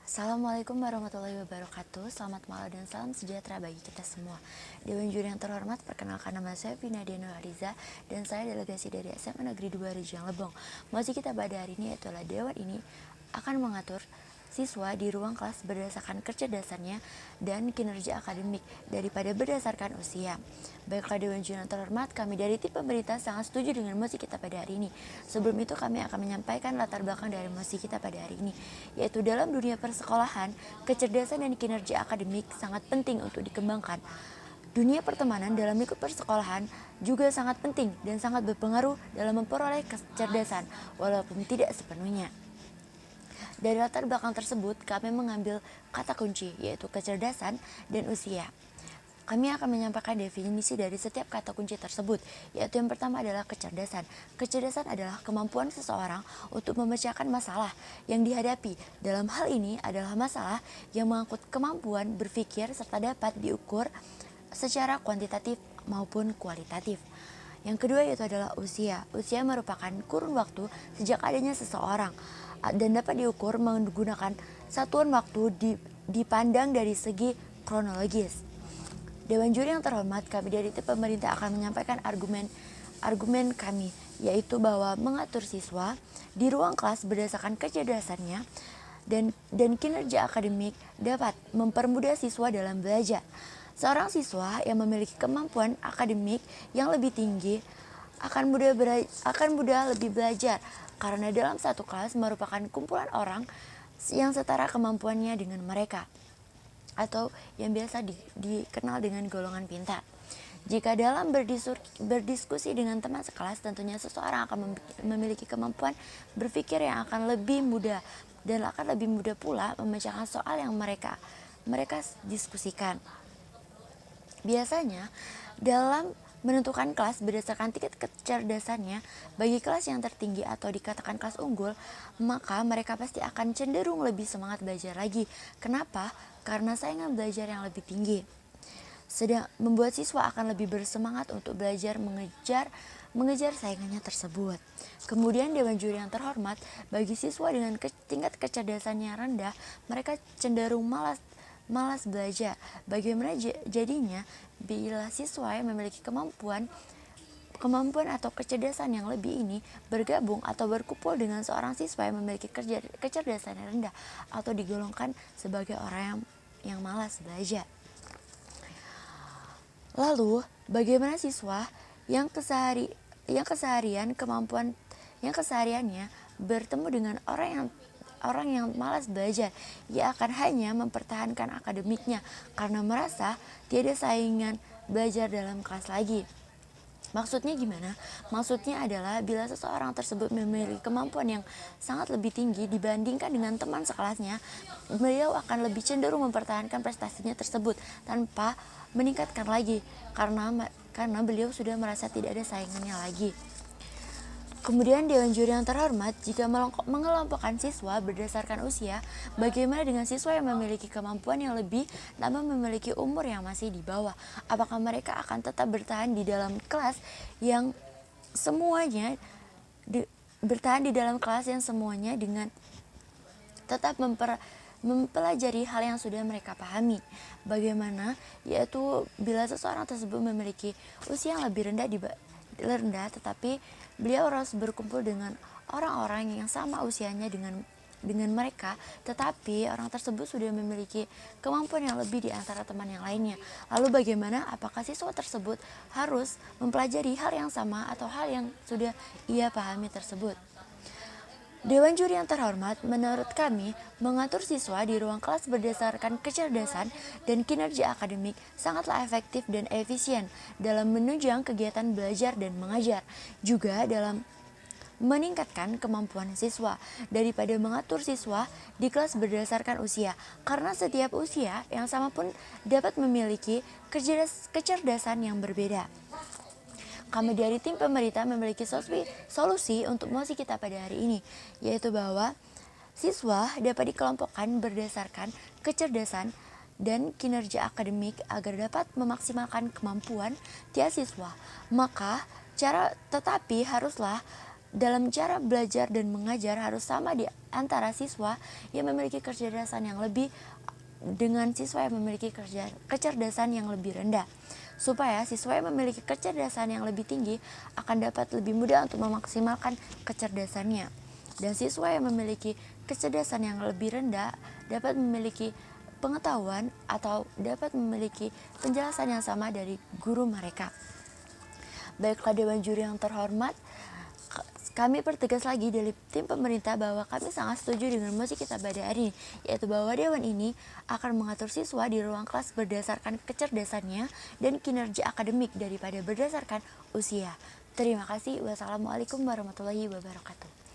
Assalamualaikum warahmatullahi wabarakatuh. Selamat malam dan salam sejahtera bagi kita semua. Dewan juri yang terhormat, perkenalkan nama saya Vina Deno Ariza dan saya delegasi dari SMA Negeri 2 Rejang Lebong. Mosi kita pada hari ini adalah dewan ini akan mengatur siswa di ruang kelas berdasarkan kecerdasannya dan kinerja akademik daripada berdasarkan usia. Baiklah Dewan Juri yang terhormat, kami dari tim pemerintah sangat setuju dengan mosi kita pada hari ini. Sebelum itu kami akan menyampaikan latar belakang dari mosi kita pada hari ini, yaitu dalam dunia persekolahan, kecerdasan dan kinerja akademik sangat penting untuk dikembangkan. Dunia pertemanan dalam lingkup persekolahan juga sangat penting dan sangat berpengaruh dalam memperoleh kecerdasan, walaupun tidak sepenuhnya. Dari latar belakang tersebut, kami mengambil kata kunci, yaitu kecerdasan dan usia. Kami akan menyampaikan definisi dari setiap kata kunci tersebut, yaitu yang pertama adalah kecerdasan. Kecerdasan adalah kemampuan seseorang untuk memecahkan masalah yang dihadapi. Dalam hal ini adalah masalah yang mengangkut kemampuan berpikir serta dapat diukur secara kuantitatif maupun kualitatif. Yang kedua yaitu adalah usia. Usia merupakan kurun waktu sejak adanya seseorang dan dapat diukur menggunakan satuan waktu dipandang dari segi kronologis. Dewan juri yang terhormat, kami dari tim pemerintah akan menyampaikan argumen kami, yaitu bahwa mengatur siswa di ruang kelas berdasarkan kecerdasannya dan kinerja akademik dapat mempermudah siswa dalam belajar. Seorang siswa yang memiliki kemampuan akademik yang lebih tinggi akan mudah lebih belajar, karena dalam satu kelas merupakan kumpulan orang yang setara kemampuannya dengan mereka, atau yang biasa dikenal dengan golongan pintar. Jika dalam berdiskusi dengan teman sekelas, tentunya seseorang akan memiliki kemampuan berpikir yang akan lebih mudah dan akan lebih mudah pula memecahkan soal yang mereka diskusikan. Biasanya dalam menentukan kelas berdasarkan tingkat kecerdasannya, bagi kelas yang tertinggi atau dikatakan kelas unggul, maka mereka pasti akan cenderung lebih semangat belajar lagi. Kenapa? Karena saingan belajar yang lebih tinggi. Sedang membuat siswa akan lebih bersemangat untuk belajar mengejar saingannya tersebut. Kemudian Dewan Juri yang terhormat, bagi siswa dengan tingkat kecerdasannya rendah, mereka cenderung malas belajar. Bagaimana jadinya bila siswa yang memiliki kemampuan atau kecerdasan yang lebih ini bergabung atau berkumpul dengan seorang siswa yang memiliki kecerdasan yang rendah atau digolongkan sebagai orang yang malas belajar. Lalu, bagaimana siswa yang kesehariannya bertemu dengan orang yang malas belajar? Ia akan hanya mempertahankan akademiknya karena merasa tiada saingan belajar dalam kelas lagi. Maksudnya gimana? Maksudnya adalah bila seseorang tersebut memiliki kemampuan yang sangat lebih tinggi dibandingkan dengan teman sekelasnya, beliau akan lebih cenderung mempertahankan prestasinya tersebut tanpa meningkatkan lagi karena beliau sudah merasa tidak ada saingannya lagi. Kemudian Dewan Juri yang terhormat, jika mengelompokkan siswa berdasarkan usia, bagaimana dengan siswa yang memiliki kemampuan yang lebih namun memiliki umur yang masih di bawah? Apakah mereka akan tetap bertahan di dalam kelas yang semuanya dengan tetap mempelajari hal yang sudah mereka pahami? Bagaimana? Yaitu bila seseorang tersebut memiliki usia yang lebih rendah tetapi beliau harus berkumpul dengan orang-orang yang sama usianya dengan mereka, tetapi orang tersebut sudah memiliki kemampuan yang lebih di antara teman yang lainnya. Lalu bagaimana? Apakah siswa tersebut harus mempelajari hal yang sama atau hal yang sudah ia pahami tersebut? Dewan Juri yang terhormat, menurut kami, mengatur siswa di ruang kelas berdasarkan kecerdasan dan kinerja akademik sangatlah efektif dan efisien dalam menunjang kegiatan belajar dan mengajar, juga dalam meningkatkan kemampuan siswa daripada mengatur siswa di kelas berdasarkan usia, karena setiap usia yang sama pun dapat memiliki kecerdasan yang berbeda. Kami dari tim pemerintah memiliki solusi untuk mosi kita pada hari ini, yaitu bahwa siswa dapat dikelompokkan berdasarkan kecerdasan dan kinerja akademik agar dapat memaksimalkan kemampuan tiap siswa. Tetapi haruslah dalam cara belajar dan mengajar harus sama di antara siswa yang memiliki kecerdasan yang lebih dengan siswa yang memiliki kecerdasan yang lebih rendah, supaya siswa yang memiliki kecerdasan yang lebih tinggi akan dapat lebih mudah untuk memaksimalkan kecerdasannya, dan siswa yang memiliki kecerdasan yang lebih rendah dapat memiliki pengetahuan atau dapat memiliki penjelasan yang sama dari guru mereka. Baiklah Dewan Juri yang terhormat, kami pertegas lagi dari tim pemerintah bahwa kami sangat setuju dengan mosi kita pada hari ini, yaitu bahwa Dewan ini akan mengatur siswa di ruang kelas berdasarkan kecerdasannya dan kinerja akademik daripada berdasarkan usia. Terima kasih. Wassalamualaikum warahmatullahi wabarakatuh.